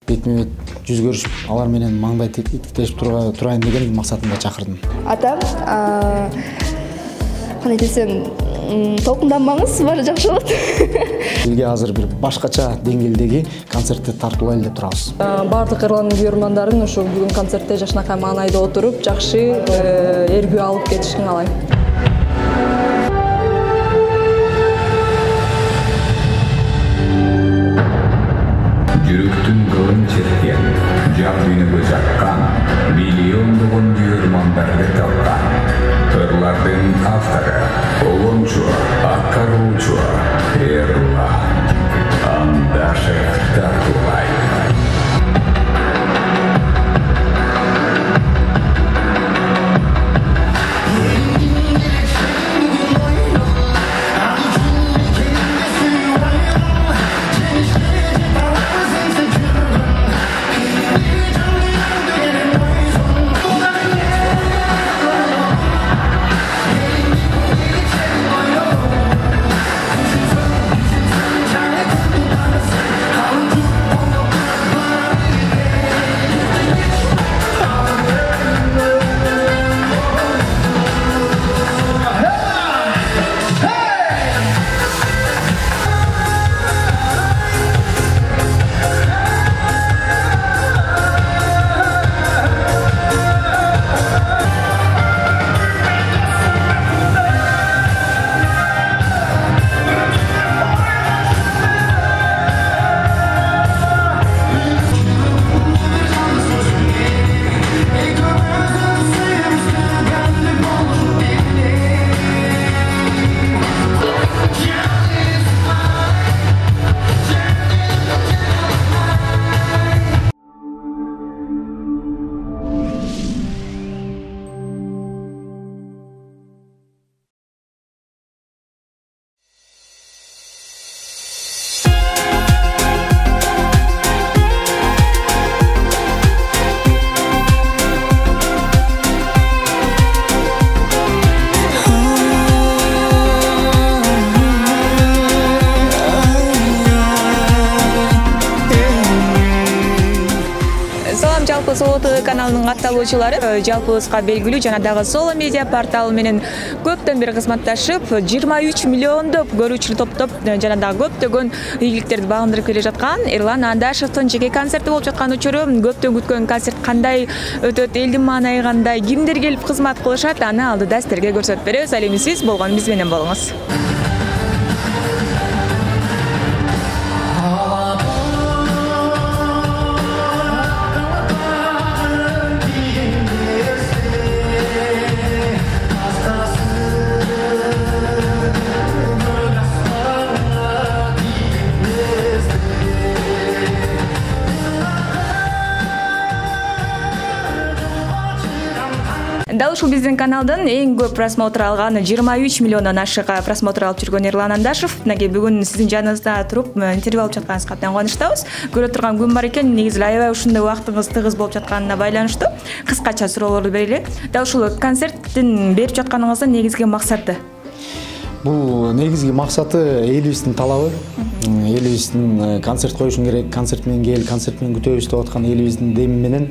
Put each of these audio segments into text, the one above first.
бетме бет жүз көрүшүп, алар менен маңдай тиктешип турайын деген максатымда чакырдым. Атам, кандай десем, толкунданмаңыз, баары жакшы болот. Элге азыр бир башкача деңгээлдеги концертти тартуулайлы деп турабыз. Бардык Эрландын күйөрмандарын ошо бүгүн концертте жакшынакай маанайда отуруп, жакшы эргүү алып кетишин каалайм. Жүрүктүн кылын черткен, жан дүйнөгө жаккан, миллиондогон күйөрмандарды тапкан. Ырлардын автору, улумчу, аткаруучу Эрлан Андашев тартуулайт. Солото каналынын катталуучулары жалпыбызга белгилүү жана дагы Соло медиа порталы менен көптөн бери кызматташып, 23 миллиондоп көрүүчүлөр топтоп жана дагы көптөгөн ийгиликтерди багындырып келе жаткан Эрлан Андашевдин жеке концерти болуп жаткан учуру, көптөн күткөн концерт кандай өтөт, элдин маанайы кандай, кимдер келип кызмат кылышат, аны алдыда сиздерге көрсөтүп беребиз. Ал эми сиз болгон биз менен болуңуз. Дал ушул биздин каналдын эң көп просмотр алган 23 миллиондон ашык просмотр алып жүргөн Эрлан Андашев. Мынакей бүгүн сиздин жаныңызда туруп интервью алып жатканыңызга абдан кубанычтабыз. Көрө турган күн бар экен, негизи аябай ушундай убактыңыз тыгыз болуп жатканына байланыштуу кыскача суроолорду берели. Дал ушул концерттин берип жатканыңыздын негизги максаты? Бул негизги максаты элибиздин талабы. Элибиздин концерт коюшун керек, концерт менен кел, концерт менен күтөбүз деп аткан элибиздин деми менен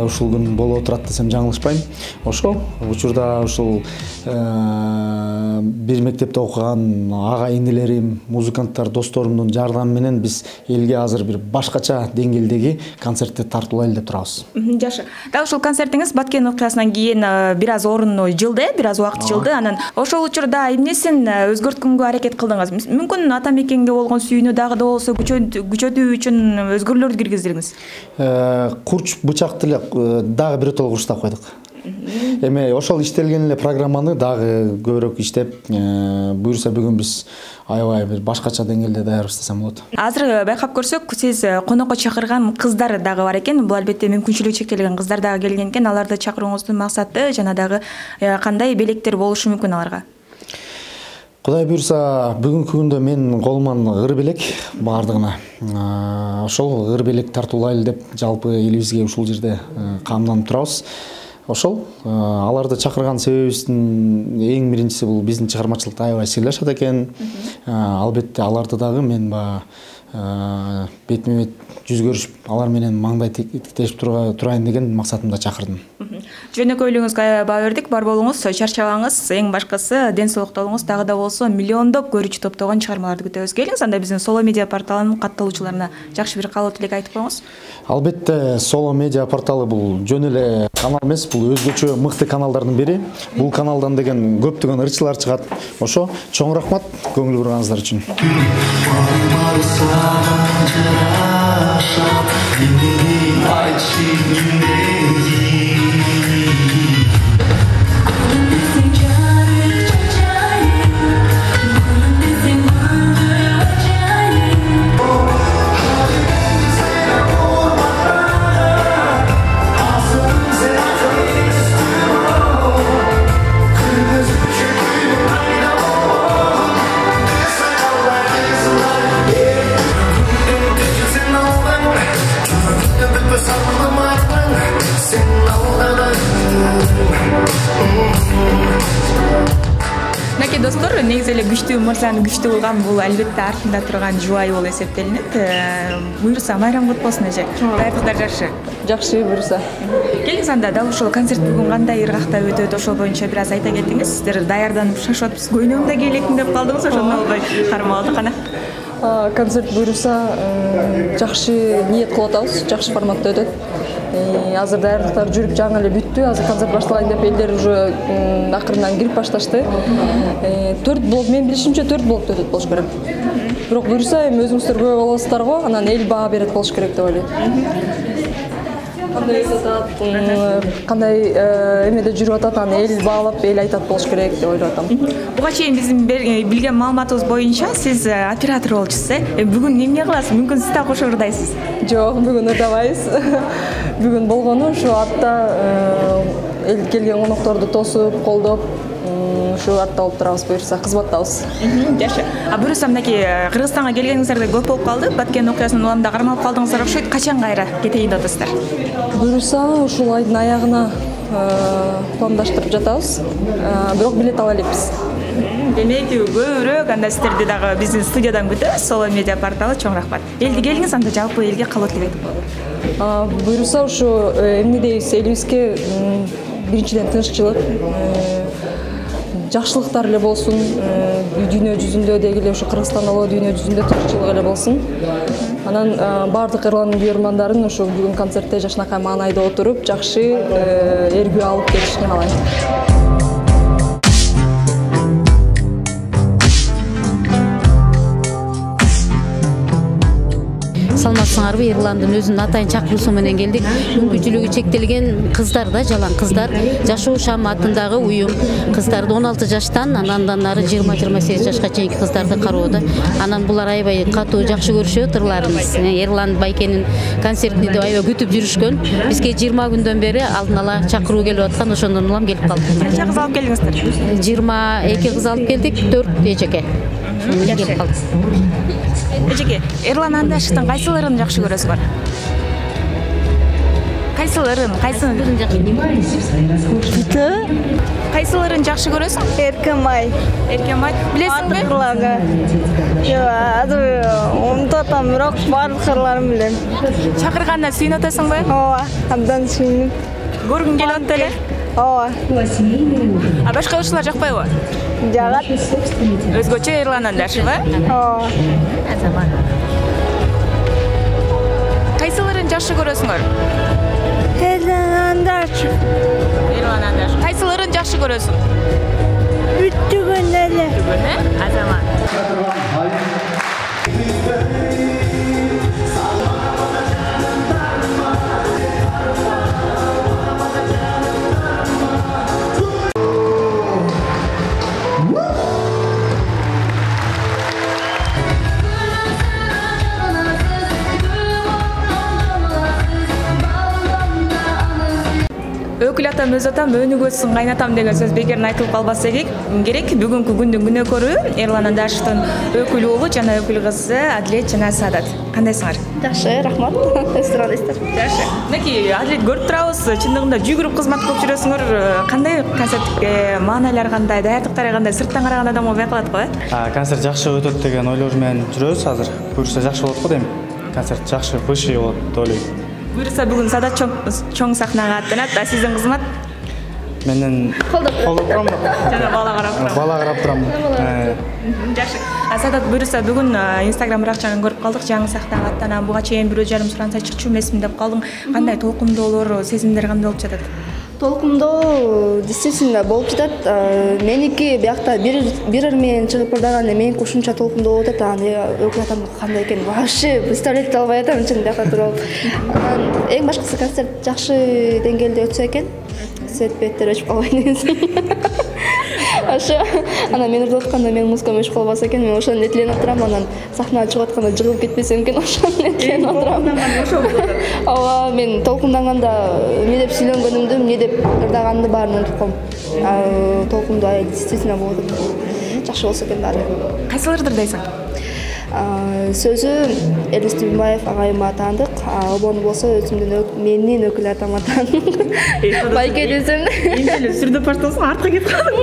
ушул күн болуп турат десем жаңылышпайм. Ошол учурда ушул бир мектепте окуган ага инилерим, музыканттар, досторумдун жардамы менен биз элге азыр бир башкача деңгээлдеги концертти тартуулайлы деп турабыз. Жакшы. Дал ушул концертиңиз Баткен окуясынан кийин бир аз орунду жылды, бир аз убакыт жылды. Анан ошол учурда эмнесин өзгөрткөнгө аракет кылдыңыз? Мүмкүн ата мекенге болгон сүйүүнү дагы да болсо күчөтүү үчүн өзгөрүүлөрдү киргиздиңиз? Курч бычакты эле дагы биротоло курчтап койдук. Эми ошол иштелген эле программаны дагы көбүрөөк иштеп, буюрса бүгүн биз аябай бир башкача деңгээлде даярбыз десем болот. Азыр байкап көрсөк, сиз конокко чакырган кыздар дагы бар экен. Бул албетте мүмкүнчүлүгү чектелген кыздар дагы келген экен. Аларды чакырууңуздун максаты жана дагы кандай белектер болушу мүмкүн аларга? Кудай буйрса, бүгүнкү күндө мен колуман ыр белек бардыгына. Ошол ыр белек тартуулайлы деп жалпы элибизге ушул жерде камданып турабыз. Ошол аларды чакырган себебибиздин эң биринчиси бул биздин чыгармачылыкта аябай сыйлашат экен. Албетте аларды дагы мен бетме бет жүз көрүшүп алар менен маңдай тиктешип турайын деген максатымда чакырдым. Жөнөкөйлүгүңүзгө баа бердик, бар болуңуз, чарчабаңыз, эң башкысы ден соолуктугуңуз дагы да болсо миллиондоп көрүүчү топтогон чыгармаларды күтөбүз. Келиңиз анда биздин Соло медиа порталынын катталуучуларына жакшы бир каалоо тилек айтып коюңуз. Албетте, Соло медиа порталы бул жөн эле канал эмес, бул өзгөчө мыкты каналдардын бири. Бул каналдан деген көптөгөн ырчылар чыгат. Ошо чоң рахмат көңүл бурганыңыздар үчүн. Наки достор, негизи эле күчтүү мырзаны күчтүү кылган бул албетте артында турган жубайы болуп эсептелинет. Буюрса майрам кут болсун эже. Даярдыктар жакшы. Жакшы буюрса. Келиңиз анда дал ошол концерт бүгүн кандай ыргакта өтөт, ошол боюнча бир аз айта кетиңиз. Сиздер даярданып шашып атыпсыз, көйнөгүмдө келекмин деп калдыңыз, ошондо болбой кармап алдык кана. Концерт буюрса жакшы ниет кылып атабыз, жакшы форматта өтөт. Азыр даярдыктар жүрүп жаңы эле бүттү. Азыр концерт башталайын деп элдер уже акырындан кирип башташты. 4 блок, мен билишимче 4 блокто өтөт болуш керек. Бирок буюрса эми өзүңүздөр көп болосуздар го, анан эл баа берет болуш керек деп ойлойм. Кандай өтөт, кандай эмеде жүрүп атат, аны эл баалап, эл айтат болуш керек деп ойлоп атам. Буга чейин биздин билген маалыматыбыз боюнча сиз оператор болчусуз, бүгүн эмне кыласыз? Мүмкүн сиз да кошо ырдайсыз? Жок, бүгүн ырдабайбыз. Бүгүн болгону ушу артта эл келген конокторду тосуп, колдоп, ушу артта болуп турабыз, буюрса кызматтабыз. Жакшы. Буюрса мынакей Кыргызстанга келгениңиздерде көп болуп калды. Баткен окуясынын уламда кармалып калдыңыздар окшойт. Качан кайра кетейин деп атасыздар? Буюрса ушул айдын аягына пландаштырып жатабыз. Бирок билет ала элекпиз. Демек, көбүрөөк анда сиздерди дагы биздин студиядан күтөбүз. Соло медиа порталы, чоң рахмат. Элди келиңиз, анда жалпы элге каалоо тилек айтып коелу. Буюрса ушу эмне дейбиз, элибизге биринчиден тынччылык, жакшылыктар эле болсун, дүйнө жүзүндө деги ушу Кыргызстанда боло дүйнө жүзүндө тынччылык эле болсун. Анан бардык эрландын күйөрмандарын ушу бүгүн концертте жашынакай маанайда отуруп, жакшы эргүү алып кетишин каалайм. Саламатсыңарбы? Ирландын өзүнүн атайын чакыруусу менен келдик. Мүмкүнчүлүгү чектелген кыздар да, жалаң кыздар, Жашоо шамы атындагы уюм кыздарды 16 жаштан андан ары 20-28 жашка чейинки кыздарды кароодо. Анан булар аябай катуу жакшы көрүшөт ырларыбыз. Эрланд Байкенин концертине деп аябай күтүп жүрүшкөн. Бизге 20 күндөн бери алдын ала чакыруу келип аткан, ошондон улам келип калдык. Канча кыз алып келдиңиздер? 22 кыз алып келдик, 4 эжеке. Келип калдык. Эжеке, Эрлан Андашевдин кайсыларын жакшы көрөсүңөр? Кайсыларын жакшы көрөсүң? Эркемай. Эркемай. Билесиңби? Жок, азыр унутуп атам, бирок баардык кырларын билем. Чакырганда сүйүнүп атасыңбы? Ооба, абдан сүйүнүп. Көргүң келип атты эле? Ооба. Башка ушулар жакпайбы? Жагат. Өзгөчө Эрлан Андашев, Ооба. Кайсыларын жакшы көрөсүңөр? Эрлан Андашев. Кайсыларын жакшы көрөсүң? Бүттүгөн эле. Азамат. Өкүл атам, өз атам, өнүгөсүн кайнатам деген сөз бекерин айтылып калбаса керек. Бүгүнкү күндүн күнөөкөрү Эрлан Андашевдин өкүл уулу жана өкүл кызы Адилет жана Саадат. Кандайсыңар? Жакшы, рахмат. Эстрадастар. Жакшы. Мынакей Адилет көрүп турабыз, чындыгында жүгүрүп кызмат кылып жүрөсүңөр. Кандай концертке маанайлар кандай, даярдыктары кандай, сырттан караган адам болбой калат го, Концерт жакшы өтөт деген ойлор менен жүрөбүз азыр. Буюрса жакшы болот го дейм. Концерт жакшы, бышый болот деп ойлойм. Буюрса бүгүн Саадат чоң сахнага аттанат, а сиздин кызмат? Менен колдоп турам. Жана бала карап турам. Бала карап турам. Жакшы. Саадат буюрса бүгүн Instagram баракчаңан көрүп калдык, жаңы сахнага аттанам. Буга чейин 1,5 суранса чыкчу эмесмин деп калдың. Кандай толкундоолор, сезимдер кандай болуп жатат? Толкундоо действительно болуп жатат. Меники биякта бир менен чыгып бардаганда меники ушунча толкундоо болуп жатат. Аны өкүл атам кандай экен, вообще представлять ете албай атам чын биякта туруп. Эң башкысы концерт жакшы деңгээлде өтсө экен. Свет беттер өчүп калбай негизи. Ошо анан мен ырдап атканда менин музыкам өчүп калбаса экен, мен ошону нетиленип отурам, анан сахнага чыгып атканда жыгылып кетпесем экен, ошону нетиленип отурам. Ооба, мен толкундаганда эмне деп сүйлөнгөнүмдү, эмне деп ырдаганымды баарын унутуп калдым. Толкундоо действительно болот. Жакшы болсо экен баары. Кайсыларды ырдайсың? Сөзү Элис Түбүнбаев агайыма таандык, обону болсо өзүмдүн менин өкүл атама таандык. Байке десем. Эле сүрдөп баштасың, артка кетип калдың.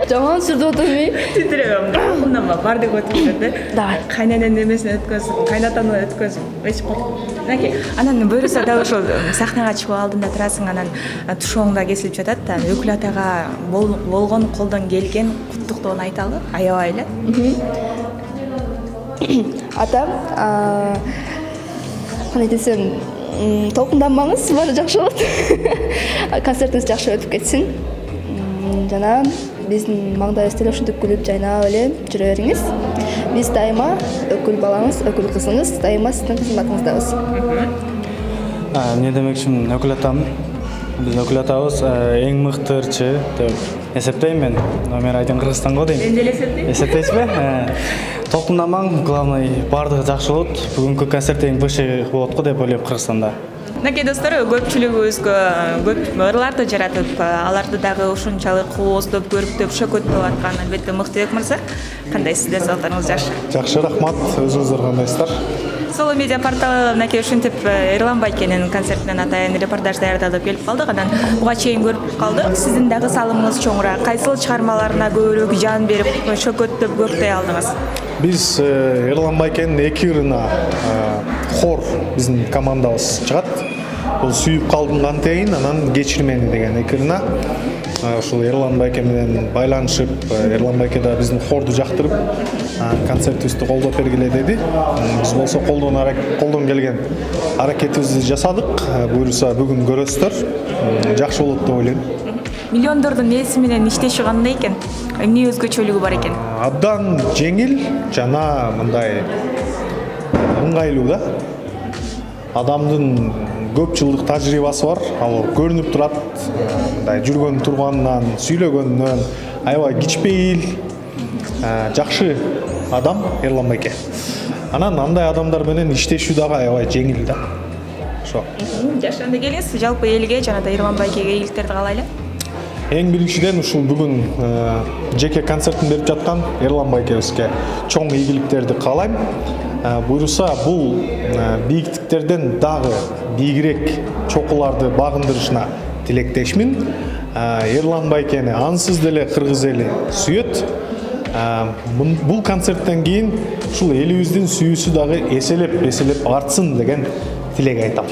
Жаман сүрдөп отурмун. Титиребем. Мындан бар деп өтүп жүрдү. Давай. Кайнананын эмесин өткөзүп, кайнатаны өткөзүп, өчүп калдым. Мынакей, анан буюрса дагы ошол сахнага чыгуу алдында турасың, анан тушооң да кесилип жатат да. Өкүл атага болгон колдон келген куттуктоону айталы, аябай эле. Атам, кандай десем, толкунданмаңыз, баары жакшы болот. Концертиңиз жакшы өтүп кетсин. Жана биздин маңдайыбыз деле ушинтип күлүп жайнап эле жүрө бериңиз. Биз дайыма өкүл балаңыз, өкүл кызыңыз, дайыма сиздин кызматыңыздабыз. Эмне демекчимин, өкүл атам, биз өкүл атабыз эң мыкты ырчы деп эсептейм мен. Мен айтын Кыргызстанго дейм. Мен деле эсептейм. Эсептейсизби? Толкундамаң, главный бардыгы жакшы болот. Бүгүнкү концерт эң бышый болот го деп ойлойм Кыргызстанда. Мынакей достор, көпчүлүгүбүзгө көп ырларды жаратып, аларды дагы ушунчалык кооздоп, көрүктөп, шөкөттөп аткан албетте Мыктыбек мырза. Кандай сиздер сабактарыңыз жакшы? Жакшы, рахмат. Өзүңүздөр кандайсыздар? Соло медиа порталы мынакей ушинтип Эрлан Байкенин концертинен атайын репортаж даярдалып келип калдык. Анан буга чейин көрүп калдык. Сиздин дагы салымыңыз чоңураак. Кайсыл чыгармаларына көбүрөөк жан берип, шөкөттөп, көктөй алдыңыз? Биз Эрлан Байкенин 2 ырына хор биздин командабыз чыгат. Бул сүйүп калдым кантейин, анан кечирмени деген 2 ырына. Ушул Эрлан Байке менен байланышып, Эрлан Байке да биздин хорду жактырып, концертибизди колдоп бергиле деди. Биз болсо колдон келген аракетибизди жасадык. Буюрса бүгүн көрөсүздөр. Жакшы болот деп ойлойм. Миллиондордун ээси менен иштеши кандай экен? Эмне өзгөчөлүгү бар экен? Абдан жеңил жана мындай ыңгайлуу да. Адамдын көп жылдык тажрыйбасы бар. Ал көрүнүп турат. Мындай жүргөн турганынан, сүйлөгөнүнөн аябай кичпейил, жакшы адам Эрлан Байке. Анан андай адамдар менен иштешүү дагы аябай жеңил да. Ошо. Жакшы, анда келиңиз, жалпы элге жана да Эрлан Байкеге ийгиликтерди каалайлы. Эң биринчиден ушул бүгүн жеке концертин берип жаткан Эрлан Байкебизге чоң ийгиликтерди каалайм. Буюрса бул бийиктиктерден дагы бийигирээк чокуларды багындырышына тилектешмин. Эрлан Байкени ансыз деле кыргыз эли сүйөт. Бул концерттен кийин ушул элибиздин сүйүүсү дагы эселеп артсын деген тилек айтам.